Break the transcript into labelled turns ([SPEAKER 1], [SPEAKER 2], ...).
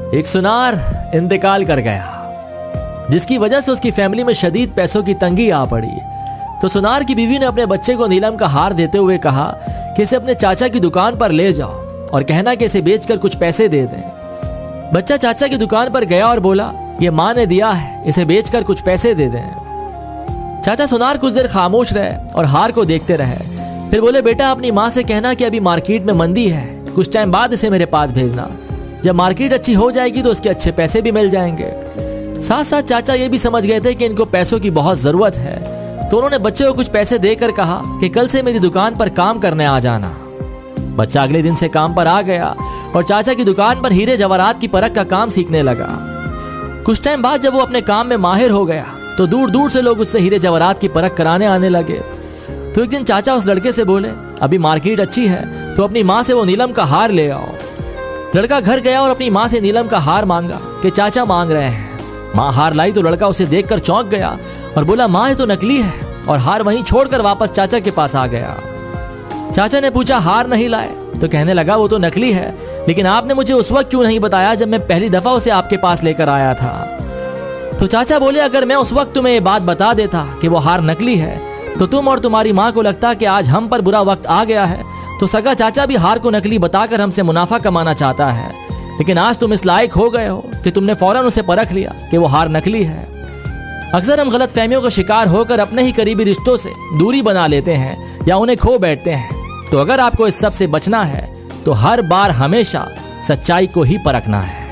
[SPEAKER 1] एक सुनार इंतकाल कर गया, जिसकी वजह से उसकी फैमिली में शदीद पैसों की तंगी आ पड़ी। तो सुनार की बीवी ने अपने बच्चे को नीलम का हार देते हुए कहा कि इसे अपने चाचा की दुकान पर ले जाओ और कहना कि इसे बेचकर कुछ पैसे दे दें। बच्चा चाचा की दुकान पर गया और बोला, ये माँ ने दिया है, इसे बेचकर कुछ पैसे दे दें। चाचा सुनार कुछ देर खामोश रहे और हार को देखते रहे। फिर बोले, बेटा अपनी माँ से कहना कि अभी मार्केट में मंदी है, कुछ टाइम बाद इसे मेरे पास भेजना। जब मार्केट अच्छी हो जाएगी तो उसके अच्छे पैसे भी मिल जाएंगे। साथ साथ चाचा ये भी समझ गए थे कि इनको पैसों की बहुत जरूरत है, तो उन्होंने बच्चे को कुछ पैसे देकर कहा कि कल से मेरी दुकान पर काम करने आ जाना। बच्चा अगले दिन से काम पर आ गया और चाचा की दुकान पर हीरे जवाहरात की परख का काम सीखने लगा। कुछ टाइम बाद जब वो अपने काम में माहिर हो गया तो दूर दूर से लोग उससे हीरे जवाहरात की परख कराने आने लगे। तो एक दिन चाचा उस लड़के से बोले, अभी मार्केट अच्छी है तो अपनी माँ से वो नीलम का हार ले आओ। लड़का घर गया और अपनी माँ से नीलम का हार मांगा कि चाचा मांग रहे हैं। माँ हार लाई तो लड़का उसे देखकर चौंक गया और बोला, माँ ये तो नकली है, और हार वहीं छोड़कर वापस चाचा के पास आ गया। चाचा ने पूछा, हार नहीं लाए? तो कहने लगा, वो तो नकली है, लेकिन आपने मुझे उस वक्त क्यों नहीं बताया जब मैं पहली दफा उसे आपके पास लेकर आया था? तो चाचा बोले, अगर मैं उस वक्त तुम्हें ये बात बता देता कि वो हार नकली है तो तुम और तुम्हारी माँ को लगता कि आज हम पर बुरा वक्त आ गया है, तो सगा चाचा भी हार को नकली बताकर हमसे मुनाफा कमाना चाहता है। लेकिन आज तुम इस लायक हो गए हो कि तुमने फौरन उसे परख लिया कि वो हार नकली है। अक्सर हम गलत फहमियों का शिकार होकर अपने ही करीबी रिश्तों से दूरी बना लेते हैं या उन्हें खो बैठते हैं। तो अगर आपको इस सब से बचना है तो हर बार हमेशा सच्चाई को ही परखना है।